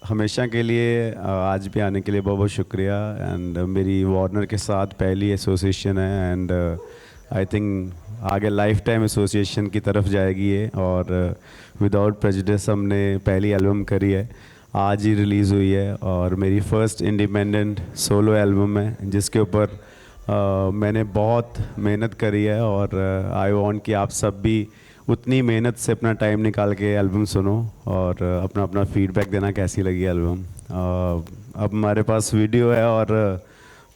हमेशा के लिए आज भी आने के लिए बहुत बहुत शुक्रिया। एंड मेरी वार्नर के साथ पहली एसोसिएशन है एंड आई थिंक आगे लाइफ टाइम एसोसिएशन की तरफ जाएगी ये। और विदाउट प्रेजुडिस हमने पहली एल्बम करी है, आज ही रिलीज़ हुई है और मेरी फ़र्स्ट इंडिपेंडेंट सोलो एल्बम है जिसके ऊपर मैंने बहुत मेहनत करी है। और आई वांट कि आप सब भी उतनी मेहनत से अपना टाइम निकाल के एल्बम सुनो और अपना अपना फीडबैक देना कैसी लगी एल्बम। अब हमारे पास वीडियो है और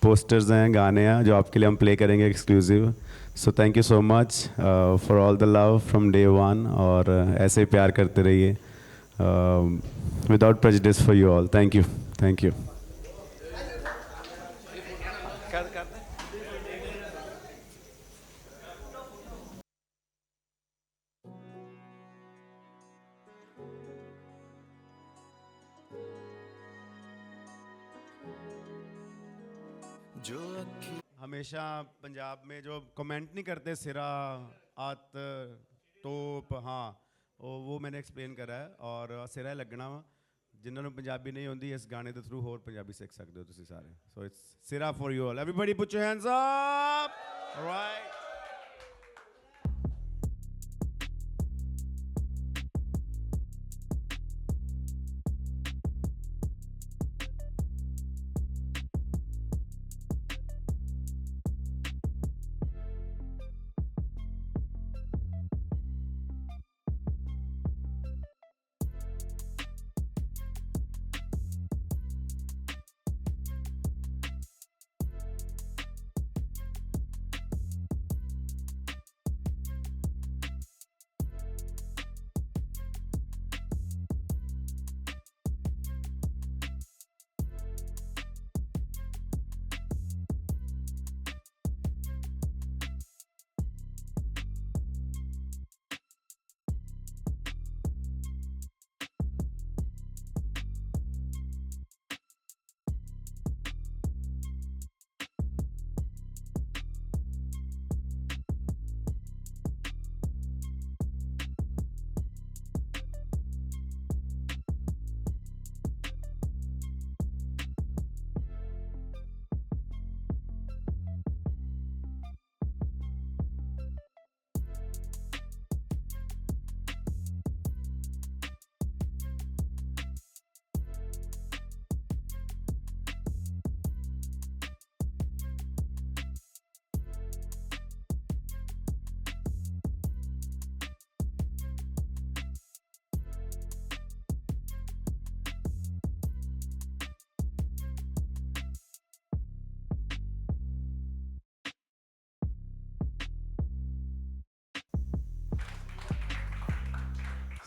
पोस्टर्स हैं, गाने हैं जो आपके लिए हम प्ले करेंगे exclusive. So thank you so much for all the love from day one और ऐसे ही प्यार करते रहिए without prejudice for you all. Thank you, thank you. हमेशा पंजाब में जो कमेंट नहीं करते सिरा आत टोप, हाँ वो मैंने एक्सप्लेन करा है और सिरा लगना वा जिन्होंने पंजाबी नहीं होंगी इस गाने के थ्रू होर पंजाबी सीख सकते हो तुसी सारे। सो इट्स सिरा for you all, everybody put your hands up, alright.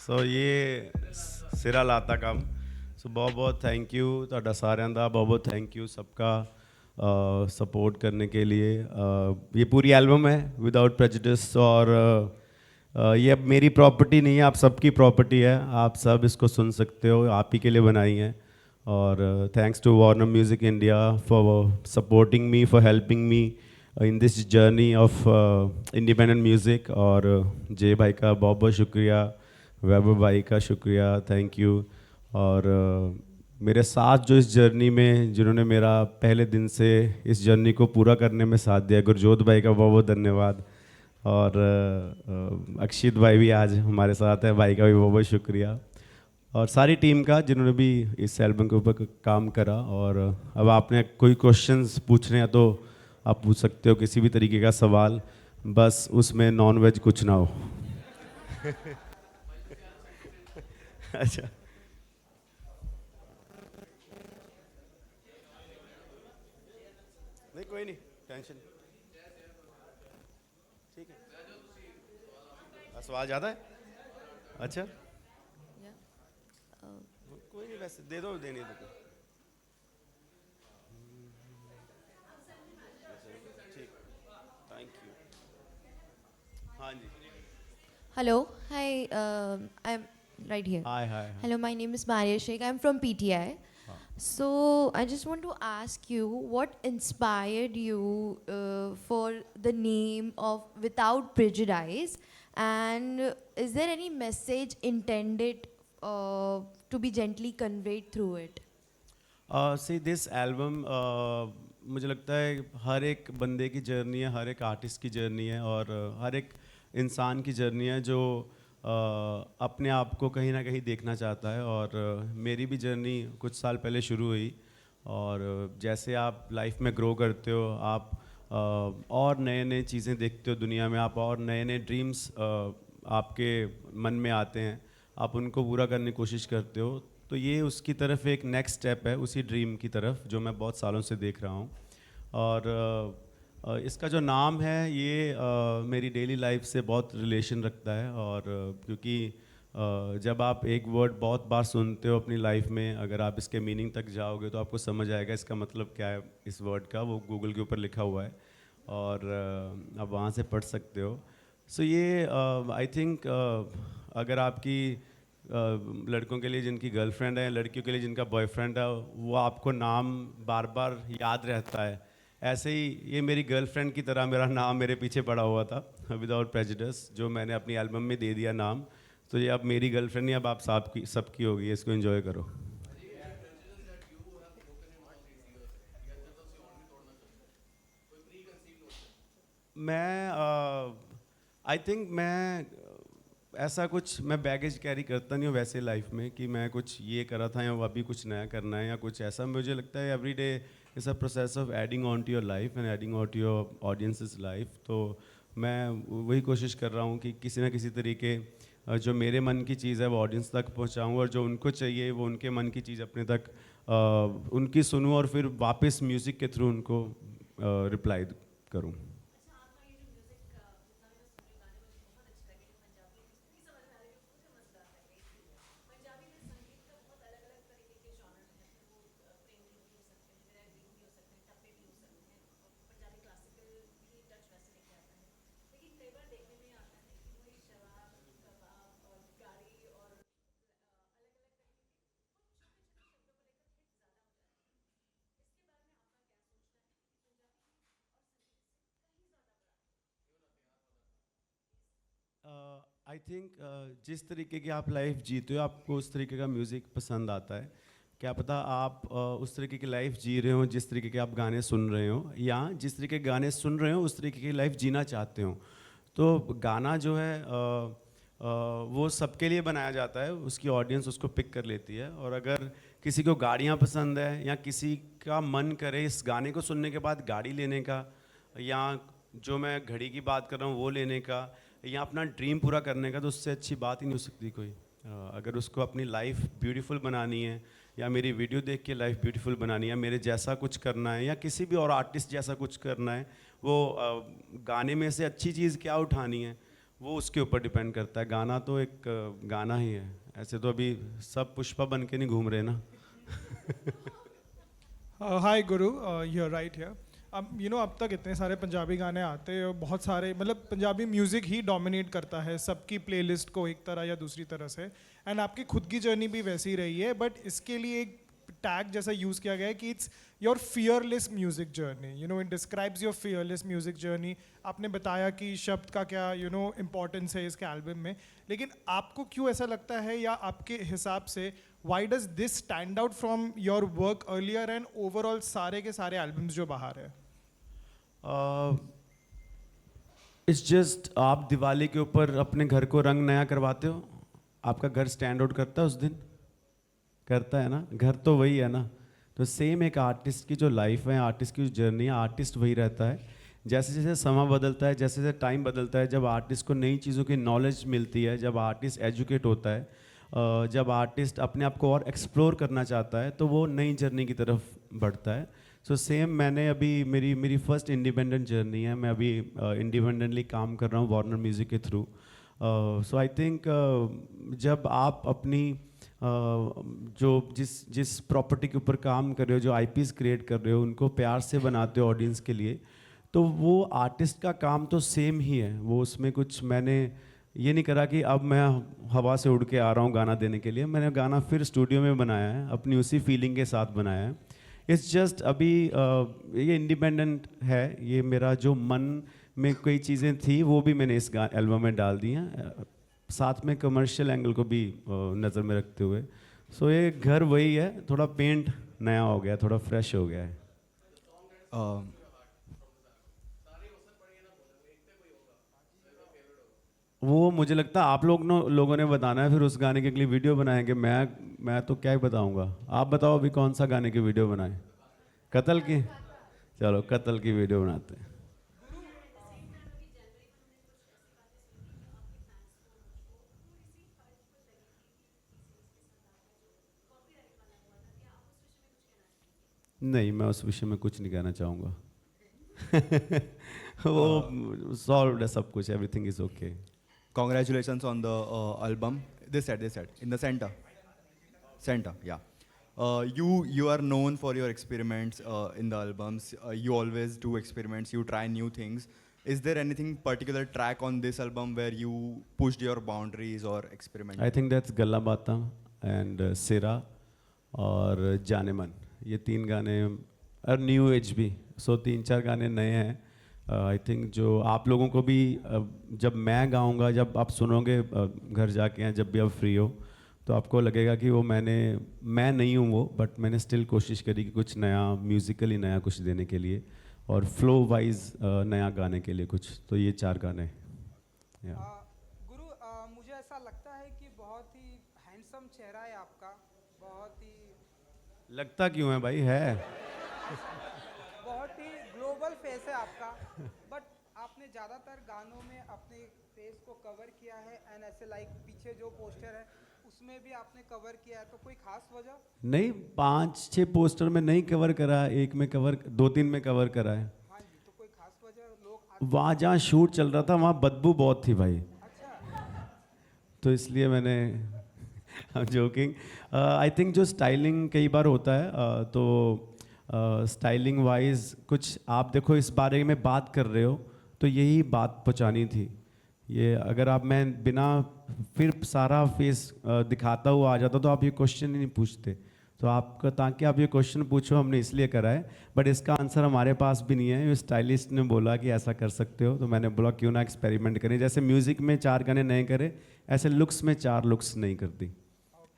So ਇਹ ਸਿਰਾ ਲਾਤਾ ਕੰਮ। ਸੋ ਬਹੁਤ बहुत थैंक यू ਤੁਹਾਡਾ ਸਾਰਿਆਂ ਦਾ, बहुत बहुत थैंक यू सबका सपोर्ट करने के लिए। ये पूरी एल्बम है विदाउट प्रेजुडिस और ये अब मेरी प्रॉपर्टी नहीं है, आप सबकी प्रॉपर्टी है, आप सब इसको सुन सकते हो, आप ही के लिए बनाई है। और thanks to Warner Music India for supporting me, for helping me in this journey of independent music. और जय भाई का बहुत बहुत शुक्रिया, वैभव भाई का शुक्रिया, थैंक यू। और मेरे साथ जो इस जर्नी में जिन्होंने मेरा पहले दिन से इस जर्नी को पूरा करने में साथ दिया, गुरजोत भाई का बहुत बहुत धन्यवाद। और अक्षित भाई भी आज हमारे साथ है, भाई का भी बहुत बहुत शुक्रिया। और सारी टीम का जिन्होंने भी इस एल्बम के ऊपर काम करा। और अब आपने कोई क्वेश्चंस पूछने हैं तो आप पूछ सकते हो, किसी भी तरीके का सवाल, बस उसमें नॉन वेज कुछ ना हो। अच्छा, नहीं कोई नहीं, टेंशन ठीक है। सवाल ज़्यादा है? अच्छा कोई नहीं, वैसे दे दो, देनी है तो ठीक, थैंक यू। हाँ जी, Hello, hi, I'm right here. Hi hi. Hello, my name is Maria Sheikh. I'm from PTI. So I just want to ask you, what inspired you for the name of Without Prejudice, and is there any message intended to be gently conveyed through it? See this album मुझे लगता है हर एक बंदे की journey है, हर एक artist की journey है और हर एक इंसान की जर्नी है जो अपने आप को कहीं ना कहीं देखना चाहता है। और मेरी भी जर्नी कुछ साल पहले शुरू हुई और जैसे आप लाइफ में ग्रो करते हो आप और नए नए चीज़ें देखते हो दुनिया में, आप और नए नए ड्रीम्स आपके मन में आते हैं, आप उनको पूरा करने की कोशिश करते हो। तो ये उसकी तरफ एक नेक्स्ट स्टेप है, उसी ड्रीम की तरफ जो मैं बहुत सालों से देख रहा हूँ। और इसका जो नाम है ये मेरी डेली लाइफ से बहुत रिलेशन रखता है। और क्योंकि जब आप एक वर्ड बहुत बार सुनते हो अपनी लाइफ में, अगर आप इसके मीनिंग तक जाओगे तो आपको समझ आएगा इसका मतलब क्या है इस वर्ड का। वो गूगल के ऊपर लिखा हुआ है और आप वहाँ से पढ़ सकते हो। सो ये आई थिंक अगर आपकी लड़कों के लिए जिनकी गर्लफ्रेंड है, लड़कियों के लिए जिनका बॉयफ्रेंड है, वो आपको नाम बार बार याद रहता है, ऐसे ही ये मेरी गर्लफ्रेंड की तरह मेरा नाम मेरे पीछे पड़ा हुआ था विदाउट प्रेजुडिस, जो मैंने अपनी एल्बम में दे दिया नाम। तो ये अब मेरी गर्लफ्रेंड नहीं, अब आप सबकी होगी, इसको एंजॉय करो। मैं आई थिंक मैं ऐसा कुछ मैं बैगेज कैरी करता नहीं हूँ वैसे लाइफ में कि मैं कुछ ये करा था या अभी कुछ नया करना है या कुछ ऐसा। मुझे लगता है every day is a process of adding on to your life and adding on to your audience's life. तो मैं वही कोशिश कर रहा हूँ कि किसी ना किसी तरीके जो मेरे मन की चीज़ है वो ऑडियंस तक पहुँचाऊँ और जो उनको चाहिए वो उनके मन की चीज़ अपने तक उनकी सुनूँ और फिर वापस म्यूज़िक के थ्रू उनको रिप्लाई करूँ। आई थिंक जिस तरीके की आप लाइफ जीते हो आपको उस तरीके का म्यूज़िक पसंद आता है। क्या पता आप उस तरीके की लाइफ जी रहे हो जिस तरीके के आप गाने सुन रहे हो, या जिस तरीके के गाने सुन रहे हो उस तरीके की लाइफ जीना चाहते हो। तो गाना जो है वो सबके लिए बनाया जाता है, उसकी ऑडियंस उसको पिक कर लेती है। और अगर किसी को गाड़ियाँ पसंद है या किसी का मन करे इस गाने को सुनने के बाद गाड़ी लेने का, या जो मैं घड़ी की बात कर रहा हूँ वो लेने का, या अपना ड्रीम पूरा करने का, तो उससे अच्छी बात ही नहीं हो सकती कोई। अगर उसको अपनी लाइफ ब्यूटीफुल बनानी है या मेरी वीडियो देख के लाइफ ब्यूटीफुल बनानी है, मेरे जैसा कुछ करना है या किसी भी और आर्टिस्ट जैसा कुछ करना है, वो गाने में से अच्छी चीज़ क्या उठानी है वो उसके ऊपर डिपेंड करता है। गाना तो एक गाना ही है, ऐसे तो अभी सब पुष्पा बन के नहीं घूम रहे ना। हाय गुरु, यू आर राइट हियर। अब तक इतने सारे पंजाबी गाने आते हैं और बहुत सारे मतलब पंजाबी म्यूज़िक ही डोमिनेट करता है सबकी प्लेलिस्ट को एक तरह या दूसरी तरह से। एंड आपकी खुद की जर्नी भी वैसी रही है, बट इसके लिए एक टैग जैसा यूज़ किया गया है कि it's your fearless music journey. It describes your fearless music journey. आपने बताया कि शब्द का क्या इम्पोर्टेंस है इसके एल्बम में, लेकिन आपको क्यों ऐसा लगता है, या आपके हिसाब से why does this stand out from your work earlier and overall सारे के सारे एल्बम्स जो बाहर है? इट्स जस्ट आप दिवाली के ऊपर अपने घर को रंग नया करवाते हो, आपका घर स्टैंड आउट करता है उस दिन, करता है ना? घर तो वही है ना। तो सेम एक आर्टिस्ट की जो लाइफ है, आर्टिस्ट की जो जर्नी है, आर्टिस्ट वही रहता है। जैसे जैसे समय बदलता है, जैसे जैसे टाइम बदलता है, जब आर्टिस्ट को नई चीज़ों की नॉलेज मिलती है, जब आर्टिस्ट एजुकेट होता है, जब आर्टिस्ट अपने आप को और एक्सप्लोर करना चाहता है, तो वो नई जर्नी की तरफ बढ़ता है। सो सेम मैंने अभी मेरी फर्स्ट इंडिपेंडेंट जर्नी है, मैं अभी इंडिपेंडेंटली काम कर रहा हूँ वार्नर म्यूज़िक के थ्रू। सो आई थिंक जब आप अपनी जो जिस प्रॉपर्टी के ऊपर काम कर रहे हो, जो आईपीस क्रिएट कर रहे हो, उनको प्यार से बनाते हो ऑडियंस के लिए, तो वो आर्टिस्ट का काम तो सेम ही है। वो उसमें कुछ मैंने ये नहीं करा कि अब मैं हवा से उड़ के आ रहा हूँ गाना देने के लिए। मैंने गाना फिर स्टूडियो में बनाया है, अपनी उसी फीलिंग के साथ बनाया है। इट्स जस्ट अभी ये इंडिपेंडेंट है, ये मेरा जो मन में कई चीज़ें थी वो भी मैंने इस एल्बम में डाल दी हैं। साथ में कमर्शियल एंगल को भी नज़र में रखते हुए। सो ये घर वही है, थोड़ा पेंट नया हो गया, थोड़ा फ्रेश हो गया है। वो मुझे लगता है आप लोगों ने बताना है, फिर उस गाने के लिए वीडियो बनाएंगे। मैं तो क्या ही बताऊंगा, आप बताओ अभी कौन सा गाने की वीडियो बनाए। कत्ल की, चलो कत्ल की वीडियो बनाते हैं। नहीं, मैं उस विषय में कुछ नहीं कहना चाहूँगा। वो सॉल्व है सब कुछ, everything is okay. Congratulations on the album. This side, in the center, yeah. You are known for your experiments in the albums. You always do experiments. You try new things. Is there anything particular track on this album where you pushed your boundaries or experimented? I think that's गल्ला बाता and सिरा और जाने मन, ये 3 गाने, और new age भी। सो 3-4 गाने नए हैं। आई थिंक जो आप लोगों को भी जब मैं गाऊंगा, जब आप सुनोगे घर जाके हैं, जब भी आप फ्री हो, तो आपको लगेगा कि वो मैं नहीं हूँ वो, बट मैंने स्टिल कोशिश करी कि कुछ नया, म्यूज़िकली नया कुछ देने के लिए, और फ्लो वाइज नया गाने के लिए कुछ। तो ये 4 गाने। गुरु, मुझे ऐसा लगता है कि बहुत ही हैंडसम चेहरा है आपका, बहुत ही लगता क्यों है भाई, है। बहुत ही ग्लोबल फेस है आपका, बट आपने ज़्यादातर गानों में अपने फेस को कवर किया है, एंड ऐसे लाइक पीछे जो पोस्टर है उसमें भी आपने कवर किया है, तो कोई खास वजह? नहीं, 5-6 पोस्टर में नहीं कवर करा, एक में कवर, 2-3 में कवर करा है। हाँ जी, तो कोई खास वजह? लोग वहाँ जहाँ शूट चल रहा था वहाँ बदबू बहुत थी भाई, अच्छा, तो इसलिए मैंने जोकिंग। आई थिंक जो स्टाइलिंग कई बार होता है, तो स्टाइलिंग वाइज कुछ आप देखो, इस बारे में बात कर रहे हो तो यही बात पहुँचानी थी। ये अगर आप, मैं बिना फिर सारा फेस दिखाता हुआ आ जाता तो आप ये क्वेश्चन ही नहीं पूछते। तो आपका, ताकि आप ये क्वेश्चन पूछो, हमने इसलिए करा है, बट इसका आंसर हमारे पास भी नहीं है। ये स्टाइलिस्ट ने बोला कि ऐसा कर सकते हो, तो मैंने बोला क्यों ना एक्सपेरिमेंट करें। जैसे म्यूज़िक में 4 गाने नए करे, ऐसे लुक्स में 4 लुक्स नहीं करती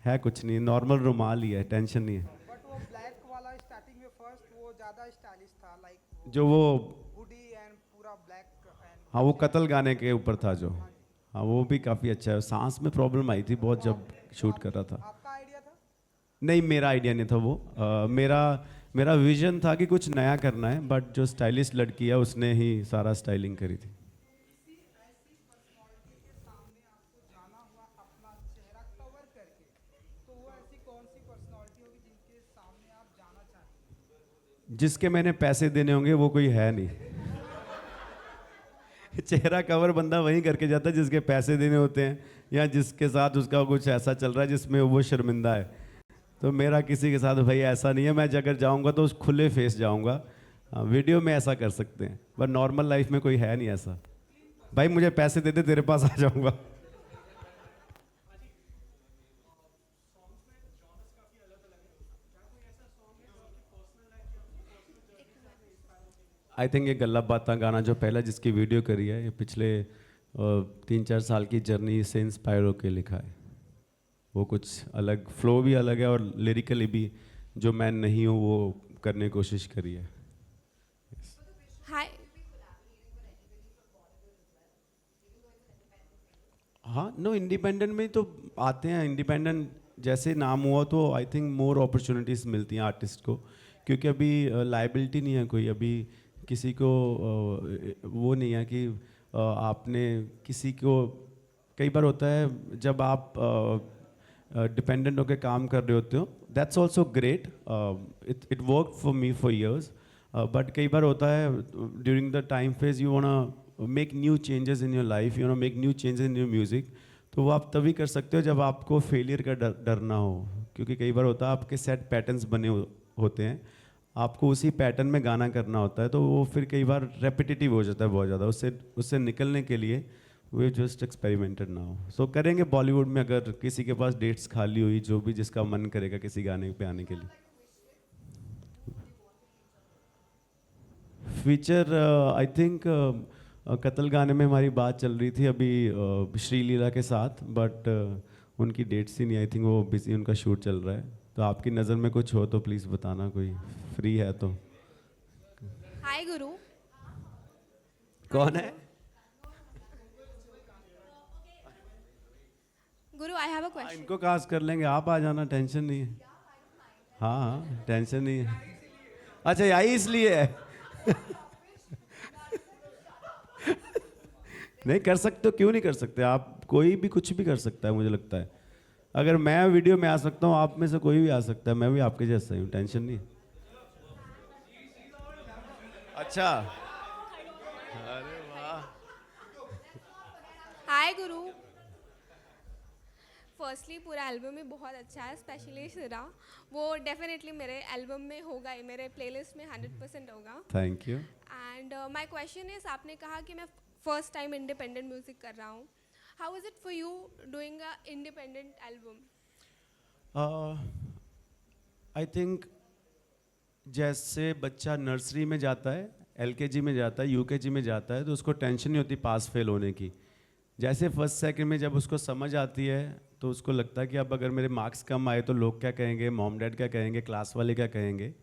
है, कुछ नहीं, नॉर्मल रुमाल ही है, टेंशन नहीं है। बट वो ब्लैक वाला स्टार्टिंग में फर्स्ट वो ज़्यादा स्टाइलिश था, लाइक जो वो, हुडी एंड पूरा ब्लैक एंड, हाँ वो कत्ल गाने के ऊपर था जो, हाँ वो भी काफ़ी अच्छा है। सांस में प्रॉब्लम आई थी बहुत जब शूट कर रहा था। आपका आइडिया था? नहीं, मेरा आइडिया नहीं था वो। मेरा विजन था कि कुछ नया करना है, बट जो स्टाइलिस्ट लड़की है उसने ही सारा स्टाइलिंग करी थी। ऐसी पर्सनालिटी के सामने आपको जाना हुआ अपना चेहरा कवर करके, तो वो ऐसी कौन सी पर्सनालिटी होगी जिनके सामने आप जाना चाहेंगे? जिसके मैंने पैसे देने होंगे वो कोई है नहीं। चेहरा कवर बंदा वहीं करके जाता है जिसके पैसे देने होते हैं, या जिसके साथ उसका कुछ ऐसा चल रहा है जिसमें वो शर्मिंदा है। तो मेरा किसी के साथ भाई ऐसा नहीं है। मैं अगर जाऊंगा तो उस खुले फेस जाऊंगा। वीडियो में ऐसा कर सकते हैं, पर नॉर्मल लाइफ में कोई है नहीं ऐसा। भाई मुझे पैसे दे दे, तेरे पास आ जाऊंगा। आई थिंक ये गल्ला बाता गाना जो पहला जिसकी वीडियो करी है, ये पिछले 3-4 साल की जर्नी से इंस्पायर होकर लिखा है। वो कुछ अलग, फ्लो भी अलग है, और लिरिकली भी जो मैं नहीं हूँ वो करने की कोशिश करी है। Hi. हाँ, नो, इंडिपेंडेंट में तो आते हैं। इंडिपेंडेंट जैसे नाम हुआ तो आई थिंक मोर अपॉर्चुनिटीज़ मिलती हैं आर्टिस्ट को, क्योंकि अभी लाइबिलिटी नहीं है कोई, अभी किसी को वो नहीं है कि आपने किसी को, कई बार होता है जब आप डिपेंडेंट होकर काम कर रहे होते हो, that's also great, it work for me for years, but कई बार होता है during the time phase you वांना make new changes in your life, you वांना make new changes in your music. तो वो आप तभी कर सकते हो जब आपको फेलियर का डर ना हो, क्योंकि कई बार होता है आपके सेट पैटर्न्स बने होते हैं, आपको उसी पैटर्न में गाना करना होता है, तो वो फिर कई बार रेपिटेटिव हो जाता है बहुत ज़्यादा। उससे निकलने के लिए वे जस्ट एक्सपेरिमेंटेड ना हो। सो करेंगे बॉलीवुड में, अगर किसी के पास डेट्स खाली हुई, जो भी जिसका मन करेगा किसी गाने पे आने के लिए। फीचर आई थिंक कत्ल गाने में हमारी बात चल रही थी अभी श्रीलीला के साथ, बट उनकी डेट्स ही नहीं, आई थिंक वो बिजी, उनका शूट चल रहा है। तो आपकी नज़र में कुछ हो तो प्लीज़ बताना, कोई फ्री है तो। हाय गुरु। कौन है? गुरु आई हैव अ क्वेश्चन। इनको कास्ट कर लेंगे, आप आ जाना, टेंशन नहीं है। हाँ हाँ, टेंशन नहीं है। अच्छा यही इसलिए है। नहीं कर सकते हो, क्यों नहीं कर सकते आप? कोई भी कुछ भी कर सकता है मुझे लगता है। अगर मैं वीडियो में आ सकता हूँ, आप में से कोई भी आ सकता है, मैं भी आपके जैसा ही हूँ, टेंशन नहीं। अच्छा, अरे वाह। हाय गुरु। फर्स्टली पूरा एल्बम ही बहुत अच्छा है, स्पेशली सिरा, वो डेफिनेटली मेरे एल्बम में होगा ही, मेरे प्लेलिस्ट में 100% होगा। Thank you. And my question is, आपने कहा कि मैं फर्स्ट टाइम इंडिपेंडेंट म्यूजिक कर रहा हूँ। How is it for you doing a independent album? I think जैसे बच्चा नर्सरी में जाता है, एलकेजी में जाता है, यूकेजी में जाता है, तो उसको टेंशन नहीं होती पास फेल होने की। जैसे फर्स्ट सेकंड में जब उसको समझ आती है तो उसको लगता है कि अब अगर मेरे मार्क्स कम आए तो लोग क्या कहेंगे, मॉम डैड क्या कहेंगे, क्लास वाले क्या कहेंगे।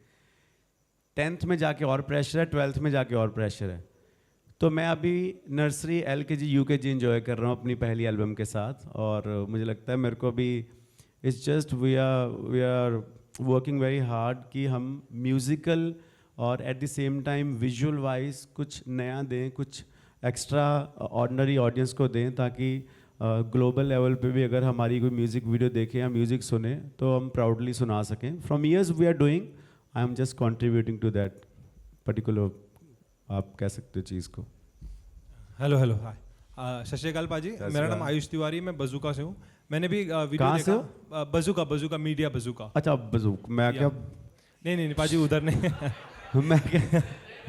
10th में जाके और प्रेशर है, 12th में जाके और प्रेशर है। तो मैं अभी नर्सरी, एलकेजी, यूकेजी एंजॉय कर रहा हूँ अपनी पहली एल्बम के साथ, और मुझे लगता है मेरे को भी it's just we are working very hard कि हम म्यूज़िकल और at the same time visual wise कुछ नया दें, कुछ एक्स्ट्रा ऑर्डिनरी ऑडियंस को दें, ताकि ग्लोबल लेवल पे भी अगर हमारी कोई म्यूज़िक वीडियो देखें या म्यूज़िक सुने तो हम प्राउडली सुना सकें। From years we are doing, I am just contributing to that particular, आप कह सकते हो चीज़ को। हेलो हेलो हाय, सत श्रीकाल पाजी, मेरा नाम आयुष तिवारी, मैं बजूका से हूँ। मैंने भी वीडियो कहाँ से देखा, बजूका मीडिया बजूका। अच्छा बजूक, मैं क्या नहीं पाजी उधर नहीं।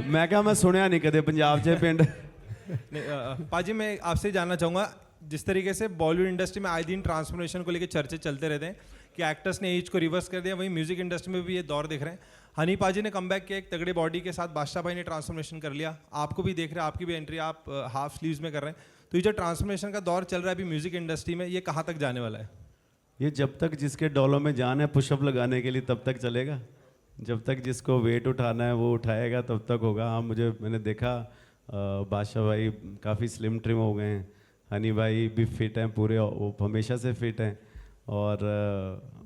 मैं सुनिया नहीं कदे पंजाब च पिंड। नहीं पाजी, मैं आपसे जानना चाहूँगा, जिस तरीके से बॉलीवुड इंडस्ट्री में आए दिन ट्रांसफॉर्मेशन को लेकर चर्चे चलते रहते हैं कि एक्टर्स ने एज को रिवर्स कर दिया, वहीं म्यूजिक इंडस्ट्री में भी ये दौर दिख रहे हैं। हनी पाजी ने कमबैक किया एक तगड़े बॉडी के साथ, बादशाह भाई ने ट्रांसफॉर्मेशन कर लिया, आपको भी देख रहे हैं, आपकी भी एंट्री आप हाफ स्लीव्स में कर रहे हैं। तो ये जो ट्रांसफॉर्मेशन का दौर चल रहा है अभी म्यूजिक इंडस्ट्री में, ये कहाँ तक जाने वाला है? ये जब तक जिसके डॉलों में जान है पुशअप लगाने के लिए तब तक चलेगा। जब तक जिसको वेट उठाना है वो उठाएगा, तब तक होगा। हाँ, मैंने देखा बादशाह भाई काफ़ी स्लिम ट्रिम हो गए हैं, हनी भाई भी फिट हैं पूरे, वो हमेशा से फिट हैं, और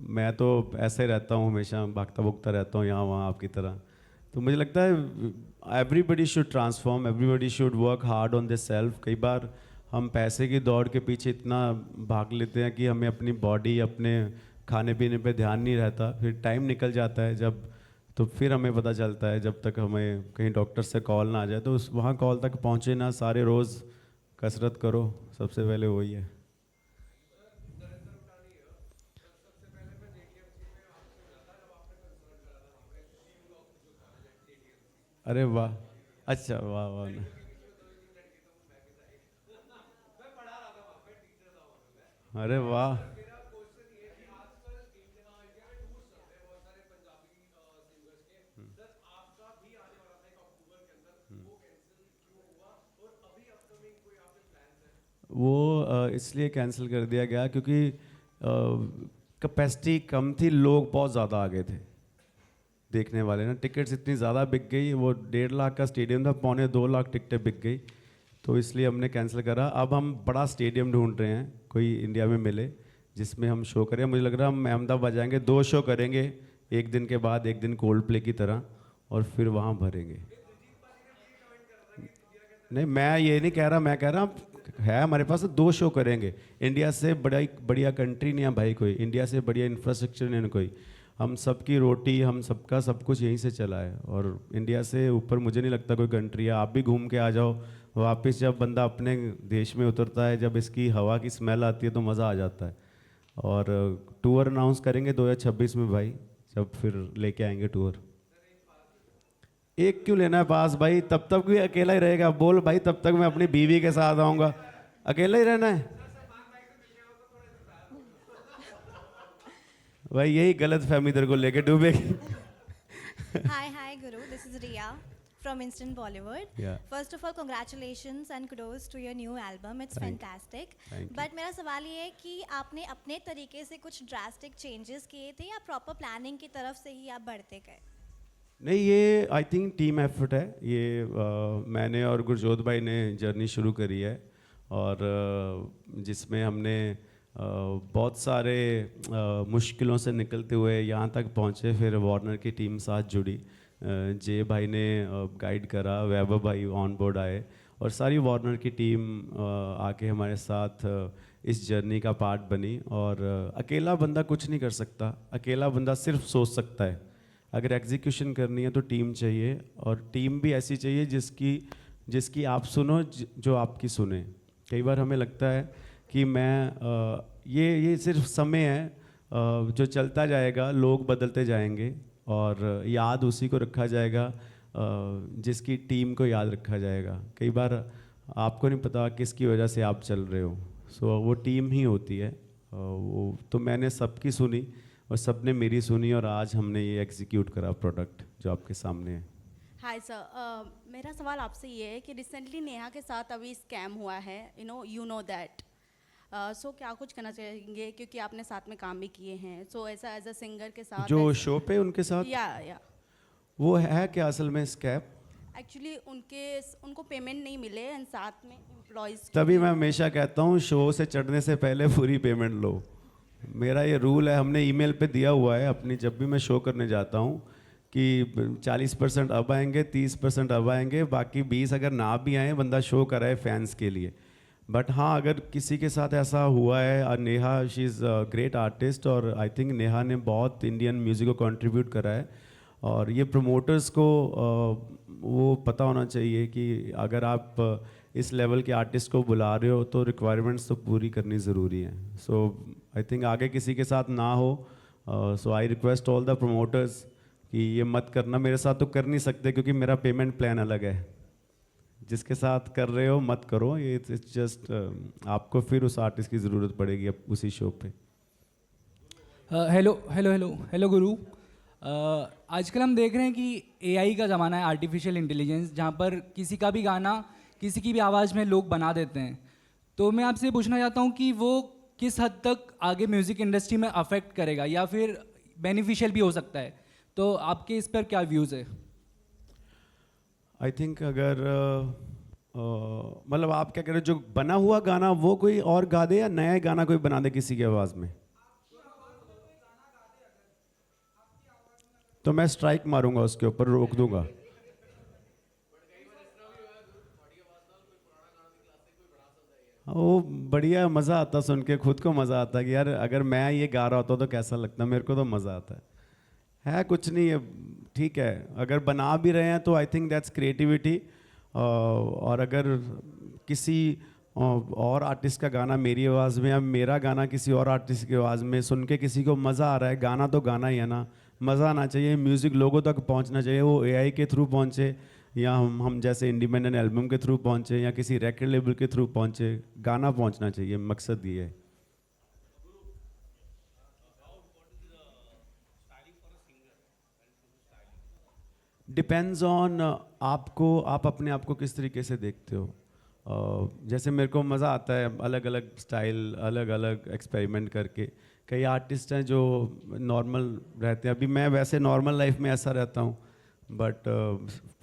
मैं तो ऐसे ही रहता हूँ, हमेशा भागता भुगता रहता हूँ यहाँ वहाँ आपकी तरह। तो मुझे लगता है everybody should transform, everybody should work hard on this self. कई बार हम पैसे की दौड़ के पीछे इतना भाग लेते हैं कि हमें अपनी बॉडी, अपने खाने पीने पे ध्यान नहीं रहता, फिर टाइम निकल जाता है जब, तो फिर हमें पता चलता है जब तक हमें कहीं डॉक्टर से कॉल ना आ जाए, तो उस वहाँ कॉल तक पहुँचे ना। सारे रोज़ कसरत करो, सबसे पहले वही है। अरे वाह, अच्छा वाह वाह। अरे वाह, वो इसलिए कैंसिल कर दिया गया क्योंकि कैपेसिटी कम थी, लोग बहुत ज़्यादा आ गए थे देखने वाले ना। टिकट्स इतनी ज़्यादा बिक गई, वो 1.5 लाख का स्टेडियम था, 2.25 लाख टिकटें बिक गई, तो इसलिए हमने कैंसिल करा। अब हम बड़ा स्टेडियम ढूंढ रहे हैं, कोई इंडिया में मिले जिसमें हम शो करें। मुझे लग रहा है हम अहमदाबाद जाएंगे, 2 शो करेंगे, एक दिन के बाद एक दिन कोल्ड प्ले की तरह, और फिर वहाँ भरेंगे। नहीं, मैं ये नहीं कह रहा, मैं कह रहा है हमारे पास 2 शो करेंगे। इंडिया से बढ़िया कंट्री नहीं है भाई कोई, इंडिया से बढ़िया इंफ्रास्ट्रक्चर नहीं है कोई। हम सबकी रोटी, हम सबका सब कुछ यहीं से चला है, और इंडिया से ऊपर मुझे नहीं लगता कोई कंट्री है। आप भी घूम के आ जाओ, वापस जब बंदा अपने देश में उतरता है, जब इसकी हवा की स्मेल आती है तो मज़ा आ जाता है। और टूर अनाउंस करेंगे 2026 में भाई, जब फिर लेके आएंगे टूर। एक क्यों लेना है पास भाई, तब तक भी अकेला ही रहेगा। बोल भाई, तब तक मैं अपनी बीवी के साथ आऊँगा, अकेला ही रहना है भाई। यही गलत फहमी इधर को लेके डूबेगी। Hi, Guru. This is Riya. from Instant Bollywood. Yeah. First of all, congratulations and kudos to your new album. It's fantastic. Thank you. But मेरा सवाल ये है कि आपने अपने तरीके से कुछ ड्रास्टिक चेंजेस किए थे या प्रॉपर प्लानिंग की तरफ से ही आप बढ़ते गए? नहीं, ये आई थिंक टीम एफर्ट है ये। मैंने और गुरजोत भाई ने जर्नी शुरू करी है और जिसमें हमने बहुत सारे मुश्किलों से निकलते हुए यहाँ तक पहुँचे। फिर वार्नर की टीम साथ जुड़ी, जे भाई ने गाइड करा, वैभव भाई ऑन बोर्ड आए और सारी वार्नर की टीम आके हमारे साथ इस जर्नी का पार्ट बनी। और अकेला बंदा कुछ नहीं कर सकता, अकेला बंदा सिर्फ सोच सकता है। अगर एग्जीक्यूशन करनी है तो टीम चाहिए, और टीम भी ऐसी चाहिए जिसकी आप सुनो, जो आपकी सुने। कई बार हमें लगता है कि ये सिर्फ समय है, जो चलता जाएगा, लोग बदलते जाएंगे और याद उसी को रखा जाएगा जिसकी टीम को याद रखा जाएगा। कई बार आपको नहीं पता किसकी वजह से आप चल रहे हो, सो वो टीम ही होती है। वो तो मैंने सबकी सुनी और सबने मेरी सुनी और आज हमने ये एग्जीक्यूट करा प्रोडक्ट जो आपके सामने है। हाय सर, मेरा सवाल आपसे ये है कि रिसेंटली नेहा के साथ अभी स्कैम हुआ है, यू नो दैट। सो क्या कुछ कहना चाहेंगे, क्योंकि आपने साथ में काम भी किए हैं। सो ऐसा एज अ सिंगर के साथ जो शो पे उनके साथ या वो है क्या असल में स्कैम? एक्चुअली उनको पेमेंट नहीं मिले एंड साथ में एम्प्लॉयज़। तभी मैं हमेशा कहता हूँ शो से चढ़ने से पहले पूरी पेमेंट लो। मेरा ये रूल है, हमने ईमेल पे दिया हुआ है अपनी, जब भी मैं शो करने जाता हूँ कि 40% अब आएंगे, 30% अब आएंगे, बाकी 20 अगर ना भी आए बंदा शो कराए फैंस के लिए। बट हाँ, अगर किसी के साथ ऐसा हुआ है, और Neha she is great artist और आई थिंक नेहा ने बहुत इंडियन म्यूज़िक को कंट्रीब्यूट करा है। और ये प्रमोटर्स को वो पता होना चाहिए कि अगर आप इस लेवल के आर्टिस्ट को बुला रहे हो तो रिक्वायरमेंट्स तो पूरी करनी ज़रूरी है। सो आई थिंक आगे किसी के साथ ना हो। So I request all the promoters कि ये मत करना। मेरे साथ तो कर नहीं सकते क्योंकि मेरा पेमेंट प्लान अलग है। जिसके साथ कर रहे हो मत करो, ये इट्स जस्ट आपको फिर उस आर्टिस्ट की ज़रूरत पड़ेगी अब उसी शो पे। हेलो गुरु। आजकल हम देख रहे हैं कि एआई का ज़माना है, आर्टिफिशियल इंटेलिजेंस, जहाँ पर किसी का भी गाना किसी की भी आवाज़ में लोग बना देते हैं। तो मैं आपसे पूछना चाहता हूँ कि वो किस हद तक आगे म्यूज़िक इंडस्ट्री में अफेक्ट करेगा या फिर बेनिफिशियल भी हो सकता है। तो आपके इस पर क्या व्यूज़ है? आई थिंक अगर मतलब आप क्या कह रहे हो, जो बना हुआ गाना वो कोई और गा दे या नया गाना कोई बना दे किसी की आवाज़ में, तो मैं स्ट्राइक मारूंगा, उसके ऊपर रोक दूंगा। वो बढ़िया, मज़ा आता सुन के, खुद को मज़ा आता कि यार अगर मैं ये गा रहा होता तो कैसा लगता। मेरे को तो मज़ा आता है कुछ नहीं है, ठीक है। अगर बना भी रहे हैं तो आई थिंक दैट्स क्रिएटिविटी। और अगर किसी और आर्टिस्ट का गाना मेरी आवाज़ में या मेरा गाना किसी और आर्टिस्ट की आवाज़ में सुन के किसी को मज़ा आ रहा है, गाना तो गाना ही है ना, मज़ा आना चाहिए। म्यूज़िक लोगों तक पहुंचना चाहिए, वो एआई के थ्रू पहुंचे या हम जैसे इंडिपेंडेंट एल्बम के थ्रू पहुंचे या किसी रिकॉर्ड लेबल के थ्रू पहुंचे, गाना पहुंचना चाहिए, मकसद ये है। डिपेंड्स ऑन आप अपने आप को किस तरीके से देखते हो। जैसे मेरे को मज़ा आता है अलग अलग स्टाइल, अलग अलग एक्सपेरिमेंट करके। कई आर्टिस्ट हैं जो नॉर्मल रहते हैं, अभी मैं वैसे नॉर्मल लाइफ में ऐसा रहता हूँ, बट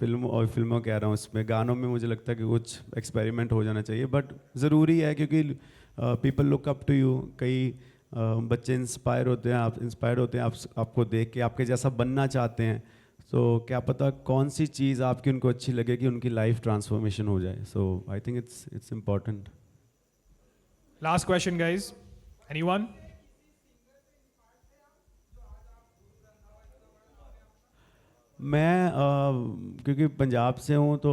फिल्मों कह रहा हूँ, इसमें गानों में मुझे लगता है कि कुछ एक्सपेरिमेंट हो जाना चाहिए। बट ज़रूरी है क्योंकि people look up to you. कई बच्चे इंस्पायर होते हैं, आप इंस्पायर होते हैं आपको देख के, आपके जैसा बनना चाहते हैं। तो क्या पता कौन सी चीज़ आपकी उनको अच्छी लगे कि उनकी लाइफ ट्रांसफॉर्मेशन हो जाए। So I think it's important. Last question guys, anyone? मैं क्योंकि पंजाब से हूँ तो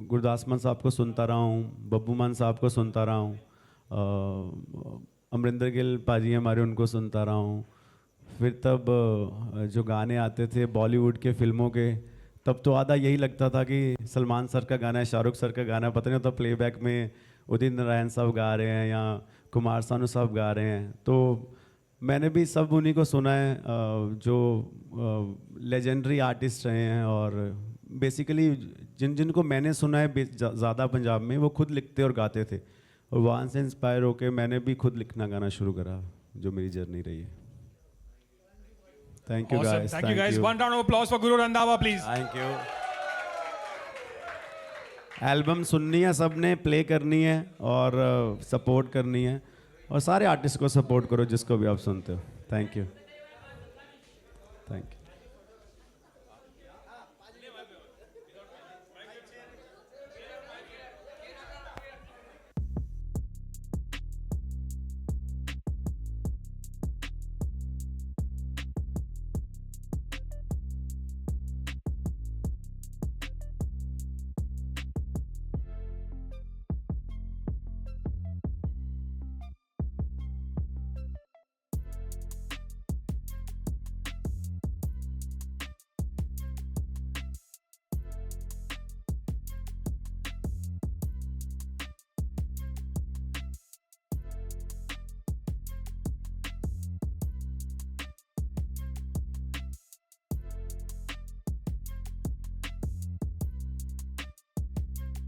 गुरदास मान साहब को सुनता रहा हूँ, बब्बू मान साहब को सुनता रहा हूँ, अमरिंदर गिल पाजी हमारे, उनको सुनता रहा हूँ। फिर तब जो गाने आते थे बॉलीवुड के फिल्मों के, तब तो आधा यही लगता था कि सलमान सर का गाना है, शाहरुख सर का गाना है, पता नहीं होता प्लेबैक में उदित नारायण साहब गा रहे हैं या कुमार सानू साहब गा रहे हैं। तो मैंने भी सब उन्हीं को सुना है जो लेजेंडरी आर्टिस्ट रहे हैं और बेसिकली जिनको मैंने सुना है ज़्यादा पंजाब में, वो खुद लिखते और गाते थे, और वहाँ से इंस्पायर होके मैंने भी खुद लिखना गाना शुरू करा, जो मेरी जर्नी रही है. Thank you guys. Thank you guys. One round of applause for Guru Randhawa please. Thank you. Album सुननी है सबने, प्ले करनी है और सपोर्ट करनी है, और सारे आर्टिस्ट को सपोर्ट करो जिसको भी आप सुनते हो. Thank you. Thank you.